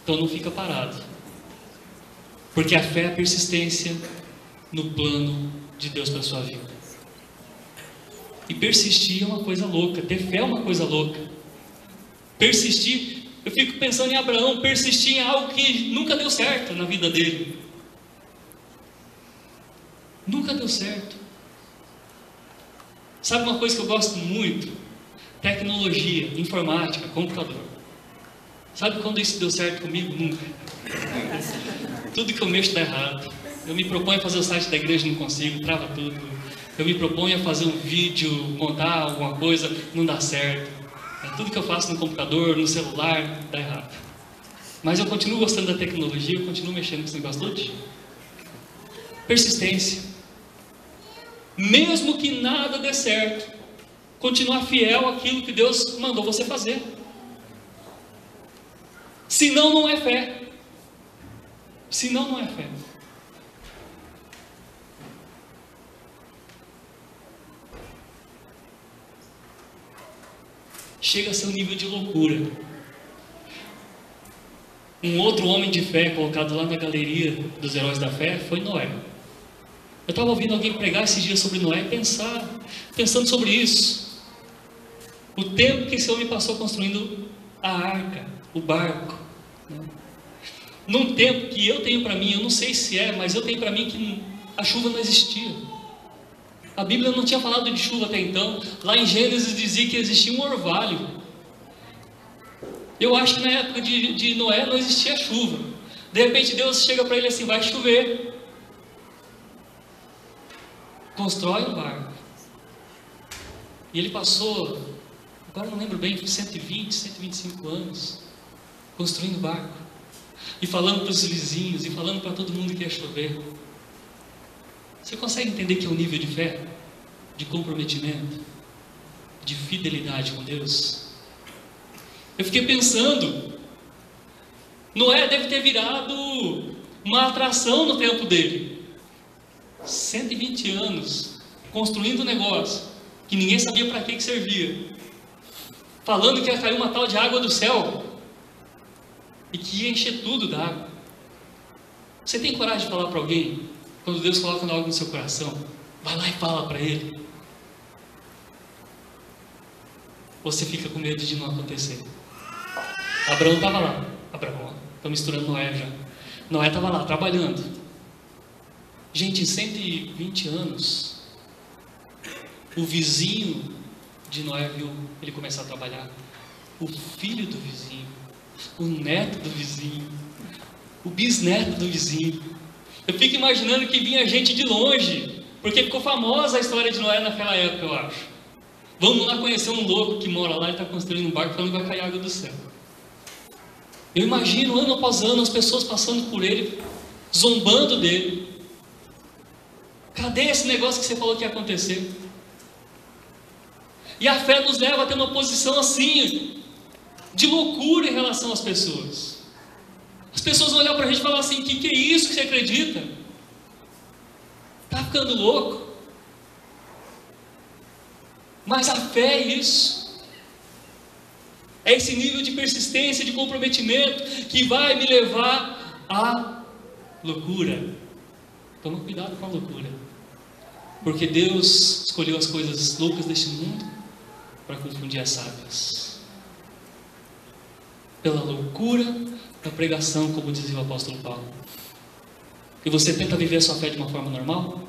[SPEAKER 3] Então não fica parado, porque a fé é a persistência no plano de Deus para a sua vida. E persistir é uma coisa louca, ter fé é uma coisa louca. Persistir, eu fico pensando em Abraão, persistir em algo que nunca deu certo na vida dele. Nunca deu certo. Sabe uma coisa que eu gosto muito? Tecnologia, informática, computador. Sabe quando isso deu certo comigo? Nunca. Tudo que eu mexo dá errado. Eu me proponho a fazer o site da igreja e não consigo, trava tudo. Eu me proponho a fazer um vídeo, montar alguma coisa, não dá certo. Tudo que eu faço no computador, no celular, dá errado. Mas eu continuo gostando da tecnologia, eu continuo mexendo com esse negócio todo. Persistência. Mesmo que nada dê certo, continuar fiel àquilo que Deus mandou você fazer. Senão não é fé. Senão não é fé. Chega a ser um nível de loucura. Um outro homem de fé colocado lá na galeria dos heróis da fé foi Noé. Eu estava ouvindo alguém pregar esses dias sobre Noé e pensando sobre isso. O tempo que esse homem passou construindo a arca, o barco. Num tempo que eu tenho para mim, eu não sei se é, mas eu tenho para mim que a chuva não existia. A Bíblia não tinha falado de chuva até então. Lá em Gênesis dizia que existia um orvalho. Eu acho que na época de Noé não existia chuva. De repente Deus chega para ele assim: vai chover. Constrói um barco. E ele passou, agora não lembro bem, 120, 125 anos construindo barco. E falando para os vizinhos, e falando para todo mundo que ia chover. Você consegue entender que é um nível de fé, de comprometimento, de fidelidade com Deus? Eu fiquei pensando, Noé deve ter virado uma atração no tempo dele. 120 anos construindo um negócio que ninguém sabia para que servia, falando que ia cair uma tal de água do céu e que ia encher tudo d'água. Você tem coragem de falar para alguém? Quando Deus coloca algo no seu coração, vai lá e fala para ele. Você fica com medo de não acontecer. Abraão estava lá. Abraão, estou misturando Noé já. Noé estava lá trabalhando. Gente, em 120 anos, o vizinho de Noé viu ele começar a trabalhar. O filho do vizinho, o neto do vizinho, o bisneto do vizinho. Eu fico imaginando que vinha gente de longe, porque ficou famosa a história de Noé naquela época, eu acho. Vamos lá conhecer um louco que mora lá e está construindo um barco falando que vai cair água do céu. Eu imagino, ano após ano, as pessoas passando por ele, zombando dele. Cadê esse negócio que você falou que ia acontecer? E a fé nos leva a ter uma posição assim, de loucura em relação às pessoas. As pessoas vão olhar para a gente e falar assim: que é isso que você acredita? Está ficando louco? Mas a fé é isso. É esse nível de persistência, de comprometimento que vai me levar à loucura. Toma cuidado com a loucura, porque Deus escolheu as coisas loucas deste mundo para confundir as sábias. Pela loucura da pregação, como dizia o apóstolo Paulo. E você tenta viver a sua fé de uma forma normal?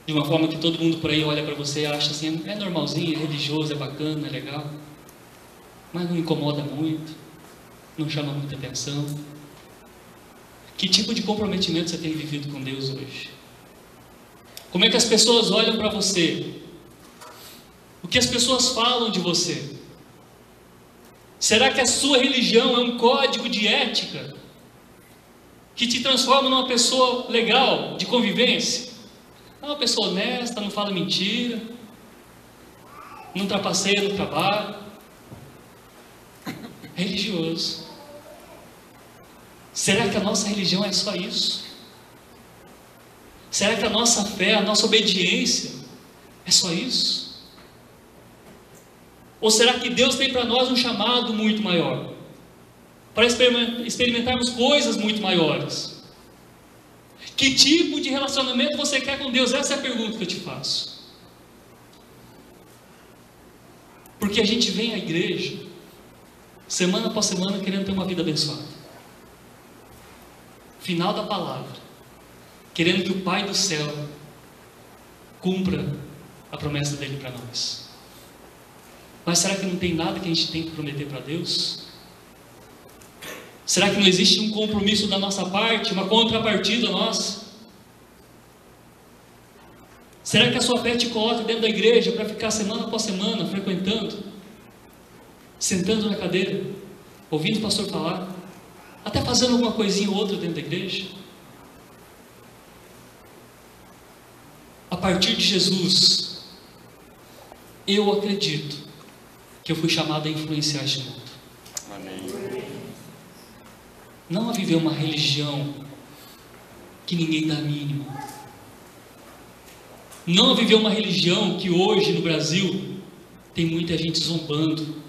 [SPEAKER 3] de uma forma que todo mundo por aí olha para você e acha assim, é normalzinho, é religioso, é bacana, é legal, mas não incomoda muito, não chama muita atenção. Que tipo de comprometimento você tem vivido com Deus hoje? Como é que as pessoas olham para você? O que as pessoas falam de você? Será que a sua religião é um código de ética que te transforma numa pessoa legal, de convivência? É uma pessoa honesta, não fala mentira, não trapaceia no trabalho, é religioso. Será que a nossa religião é só isso? Será que a nossa fé, a nossa obediência é só isso? Ou será que Deus tem para nós um chamado muito maior? Para experimentarmos coisas muito maiores? Que tipo de relacionamento você quer com Deus? Essa é a pergunta que eu te faço. Porque a gente vem à igreja, semana após semana, querendo ter uma vida abençoada. Final da palavra, querendo que o Pai do céu cumpra a promessa dele para nós. Mas será que não tem nada que a gente tem que prometer para Deus? Será que não existe um compromisso da nossa parte, uma contrapartida nossa? Será que a sua fé te coloca dentro da igreja para ficar semana após semana frequentando, sentando na cadeira, ouvindo o pastor falar, até fazendo alguma coisinha ou outra dentro da igreja? A partir de Jesus, eu acredito que eu fui chamado a influenciar este mundo. Amém. Não a viver uma religião que ninguém dá a mínima. Não a viver uma religião que hoje no Brasil tem muita gente zombando,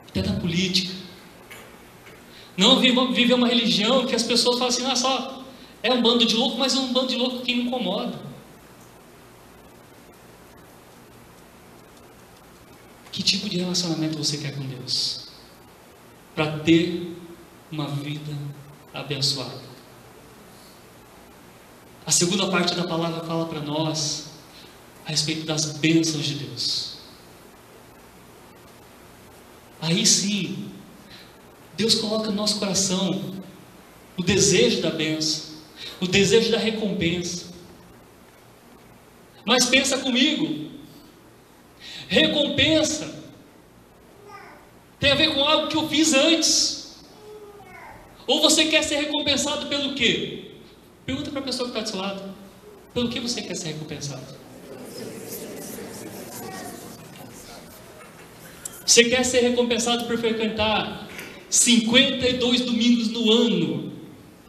[SPEAKER 3] até da política. Não a viver uma religião que as pessoas falam assim, ah, só é um bando de louco, mas é um bando de louco que me incomoda. Que tipo de relacionamento você quer com Deus? Para ter uma vida abençoada. A segunda parte da palavra fala para nós a respeito das bênçãos de Deus. Aí sim, Deus coloca no nosso coração o desejo da bênção, o desejo da recompensa. Mas pensa comigo, recompensa tem a ver com algo que eu fiz antes. Ou você quer ser recompensado pelo quê? Pergunta para a pessoa que está do seu lado. Pelo que você quer ser recompensado? Você quer ser recompensado por frequentar 52 domingos no ano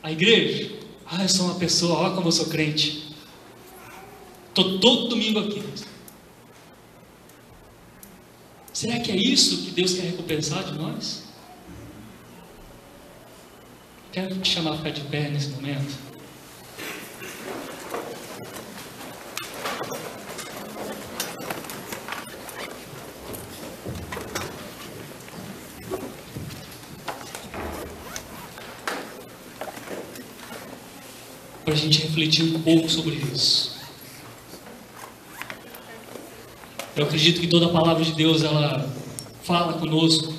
[SPEAKER 3] a igreja? Ah, eu sou uma pessoa, olha como eu sou crente. Estou todo domingo aqui. Será que é isso que Deus quer recompensar de nós? Quero te chamar a ficar de pé nesse momento. Para a gente refletir um pouco sobre isso. Eu acredito que toda a palavra de Deus, ela fala conosco,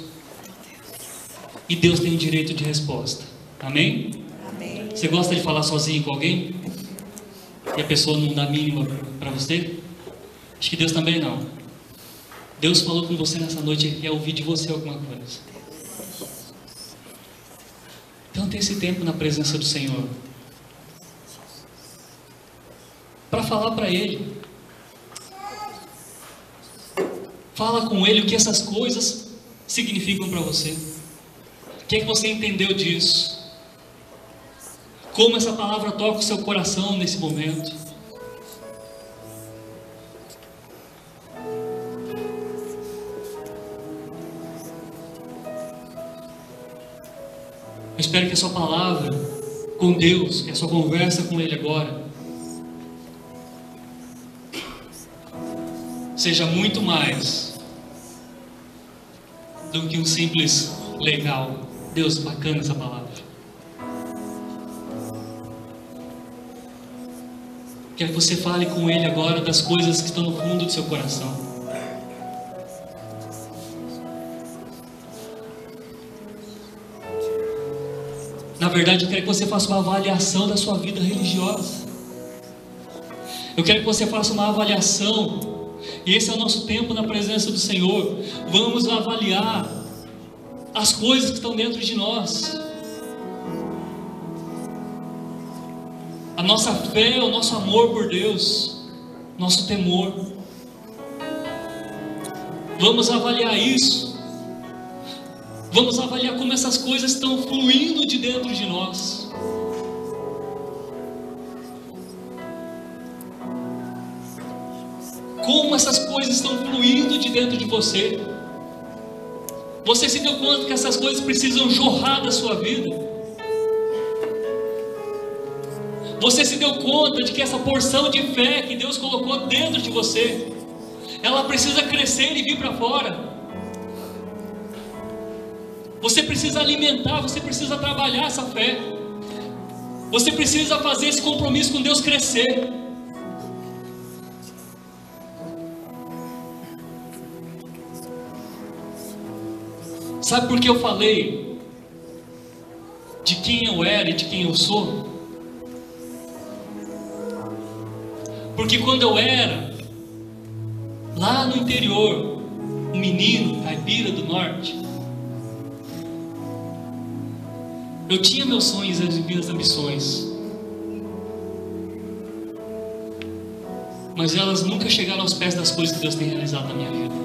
[SPEAKER 3] e Deus tem o direito de resposta. Amém? Amém. Você gosta de falar sozinho com alguém? E a pessoa não dá mínima para você? Acho que Deus também não. Deus falou com você nessa noite e quer ouvir de você alguma coisa. Então tem esse tempo na presença do Senhor para falar para Ele. Fala com Ele o que essas coisas significam para você. O que é que você entendeu disso? Como essa palavra toca o seu coração nesse momento? Eu espero que a sua palavra com Deus, que a sua conversa com Ele agora, seja muito mais do que um simples legal. Deus, bacana essa palavra. Quero que você fale com Ele agora das coisas que estão no fundo do seu coração. Na verdade, eu quero que você faça uma avaliação da sua vida religiosa. Eu quero que você faça uma avaliação. E esse é o nosso tempo na presença do Senhor. Vamos avaliar as coisas que estão dentro de nós. A nossa fé, o nosso amor por Deus, nosso temor. Vamos avaliar isso. Vamos avaliar como essas coisas estão fluindo de dentro de nós. Como essas coisas estão fluindo de dentro de você. Você se deu conta que essas coisas precisam jorrar da sua vida? Você se deu conta de que essa porção de fé que Deus colocou dentro de você, ela precisa crescer e vir para fora? Você precisa alimentar, você precisa trabalhar essa fé. Você precisa fazer esse compromisso com Deus crescer. Sabe por que eu falei de quem eu era e de quem eu sou? Porque quando eu era lá no interior, um menino caipira do norte, eu tinha meus sonhos e as minhas ambições, mas elas nunca chegaram aos pés das coisas que Deus tem realizado na minha vida.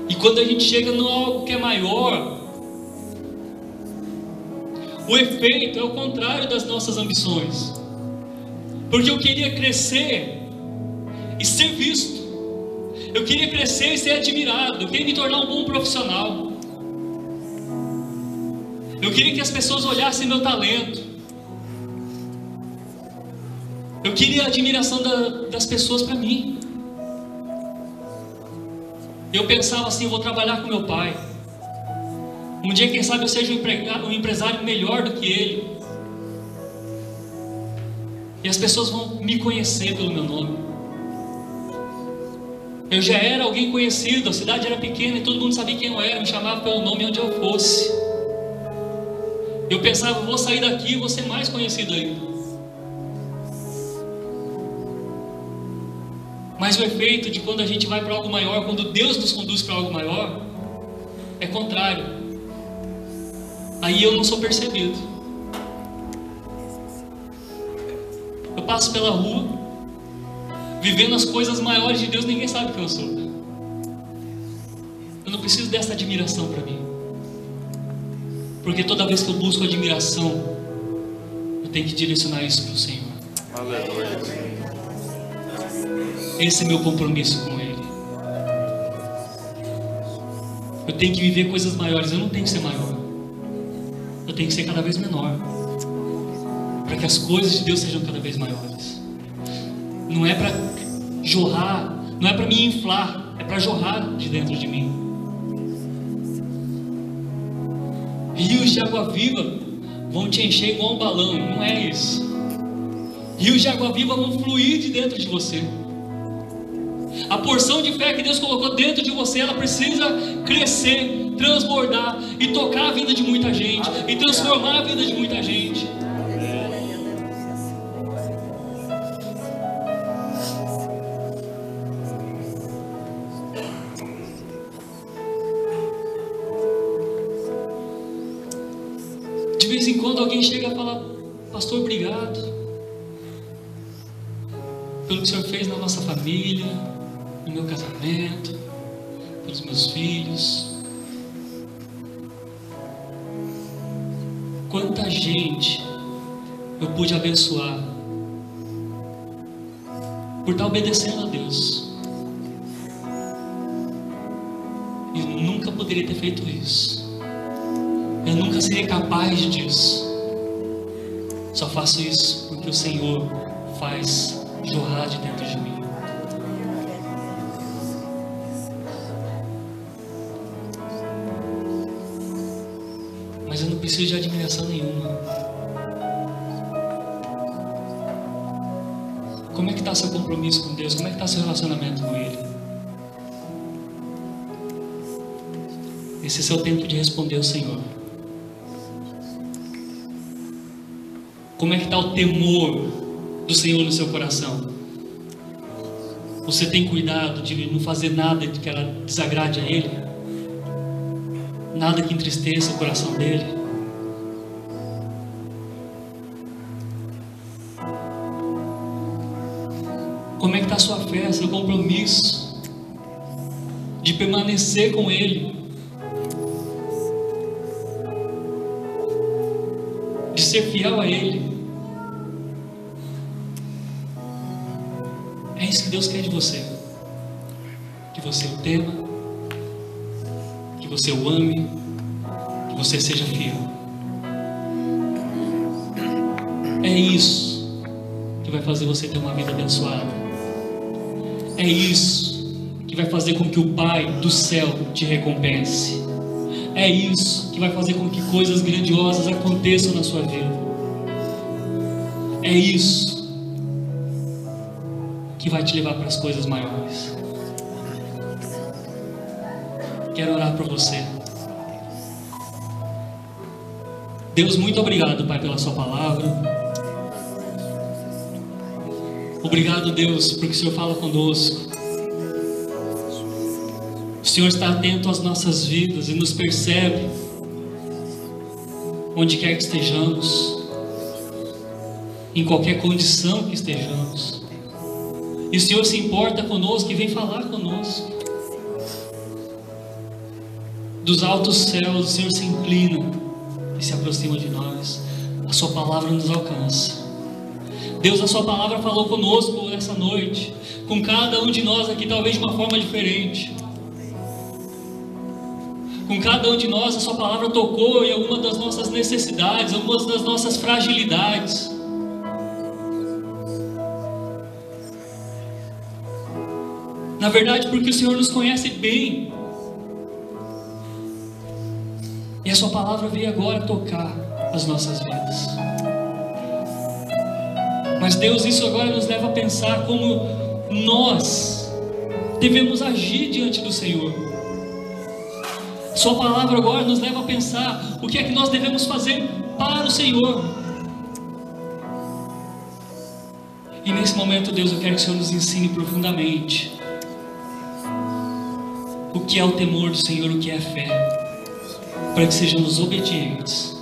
[SPEAKER 3] E quando a gente chega no algo que é maior, o efeito é o contrário das nossas ambições. Porque eu queria crescer e ser visto. Eu queria crescer e ser admirado. Eu queria me tornar um bom profissional. Eu queria que as pessoas olhassem meu talento. Eu queria a admiração das pessoas para mim. Eu pensava assim: eu vou trabalhar com meu pai. Um dia, quem sabe, eu seja um empresário melhor do que ele. E as pessoas vão me conhecer pelo meu nome. Eu já era alguém conhecido, a cidade era pequena e todo mundo sabia quem eu era, me chamava pelo nome onde eu fosse. Eu pensava: vou sair daqui e vou ser mais conhecido ainda. Mas o efeito de quando a gente vai para algo maior, quando Deus nos conduz para algo maior, é contrário. Aí eu não sou percebido. Eu passo pela rua, vivendo as coisas maiores de Deus, ninguém sabe quem eu sou. Eu não preciso dessa admiração para mim. Porque toda vez que eu busco admiração, eu tenho que direcionar isso para o Senhor.
[SPEAKER 2] Aleluia.
[SPEAKER 3] Esse é meu compromisso com Ele. Eu tenho que viver coisas maiores. Eu não tenho que ser maior. Eu tenho que ser cada vez menor, para que as coisas de Deus sejam cada vez maiores. Não é para jorrar, não é para me inflar, é para jorrar de dentro de mim. Rios de água viva vão te encher igual um balão. Não é isso. Rios de água viva vão fluir de dentro de você. A porção de fé que Deus colocou dentro de você, ela precisa crescer, transbordar e tocar a vida de muita gente e transformar a vida de muita gente. De vez em quando alguém chega e fala: pastor, obrigado pelo que o Senhor fez na nossa família, no meu casamento, pelos meus filhos. Quanta gente eu pude abençoar por estar obedecendo a Deus. Eu nunca poderia ter feito isso. Eu nunca seria capaz disso. Só faço isso porque o Senhor faz jorrar de dentro de mim. Mas eu não preciso de admiração nenhuma. Como é que está seu compromisso com Deus? Como é que está seu relacionamento com Ele? Esse é seu tempo de responder ao Senhor. Como é que está o temor do Senhor no seu coração? Você tem cuidado de não fazer nada que ela desagrade a Ele? Nada que entristeça o coração dEle? Como é que está a sua fé, seu compromisso de permanecer com Ele? De ser fiel a Ele? É isso que Deus quer de você. Que você o tema, que você o ame, que você seja fiel. É isso que vai fazer você ter uma vida abençoada. É isso que vai fazer com que o Pai do céu te recompense. É isso que vai fazer com que coisas grandiosas aconteçam na sua vida. É isso que vai te levar para as coisas maiores. Quero orar por você. Deus, muito obrigado, Pai, pela sua palavra. Obrigado, Deus, porque o Senhor fala conosco. O Senhor está atento às nossas vidas e nos percebe onde quer que estejamos, em qualquer condição que estejamos. E o Senhor se importa conosco e vem falar conosco. Dos altos céus o Senhor se inclina e se aproxima de nós. A sua palavra nos alcança. Deus, a sua palavra falou conosco nessa noite, com cada um de nós aqui, talvez de uma forma diferente. Com cada um de nós a sua palavra tocou em alguma das nossas necessidades, algumas das nossas fragilidades. Na verdade, porque o Senhor nos conhece bem. E a sua palavra veio agora tocar as nossas vidas. Mas Deus, isso agora nos leva a pensar como nós devemos agir diante do Senhor. Sua palavra agora nos leva a pensar o que é que nós devemos fazer para o Senhor. E nesse momento, Deus, eu quero que o Senhor nos ensine profundamente o que é o temor do Senhor, o que é a fé, para que sejamos obedientes,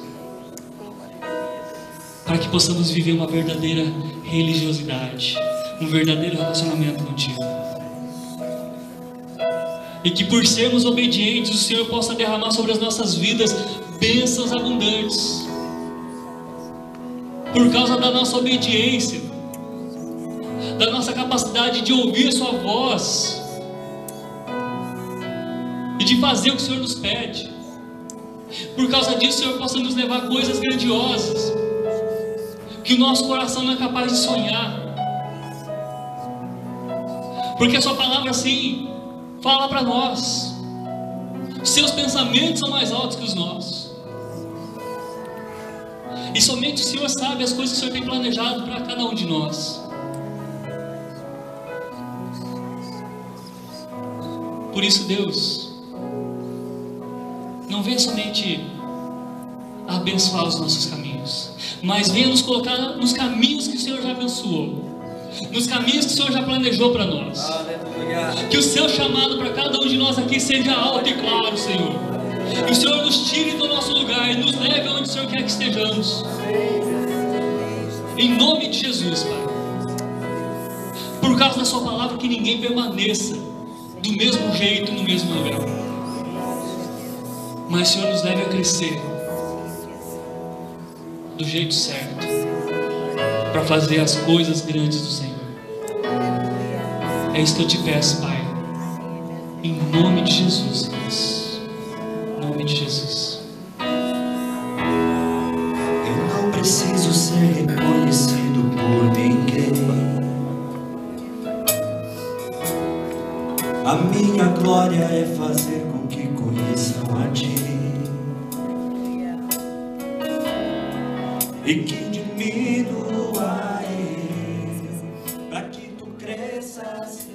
[SPEAKER 3] para que possamos viver uma verdadeira religiosidade, um verdadeiro relacionamento contigo. E que por sermos obedientes, o Senhor possa derramar sobre as nossas vidas bênçãos abundantes. Por causa da nossa obediência, da nossa capacidade de ouvir a sua voz e de fazer o que o Senhor nos pede. Por causa disso, o Senhor possa nos levar a coisas grandiosas que o nosso coração não é capaz de sonhar. Porque a sua palavra assim fala para nós: seus pensamentos são mais altos que os nossos. E somente o Senhor sabe as coisas que o Senhor tem planejado para cada um de nós. Por isso, Deus, não venha somente abençoar os nossos caminhos, mas venha nos colocar nos caminhos que o Senhor já abençoou, nos caminhos que o Senhor já planejou para nós. Aleluia. Que o seu chamado para cada um de nós aqui seja alto e claro, Senhor. Que o Senhor nos tire do nosso lugar e nos leve aonde o Senhor quer que estejamos. Em nome de Jesus, Pai. Por causa da sua palavra, que ninguém permaneça do mesmo jeito, no mesmo lugar. Mas o Senhor nos leve a crescer do jeito certo, para fazer as coisas grandes do Senhor. É isso que eu te peço, Pai, em nome de Jesus, Deus. Em nome de Jesus.
[SPEAKER 5] Eu não preciso ser reconhecido por ninguém. A minha glória é fazer com que conheçam a Ti, e que diminua eu, para promessas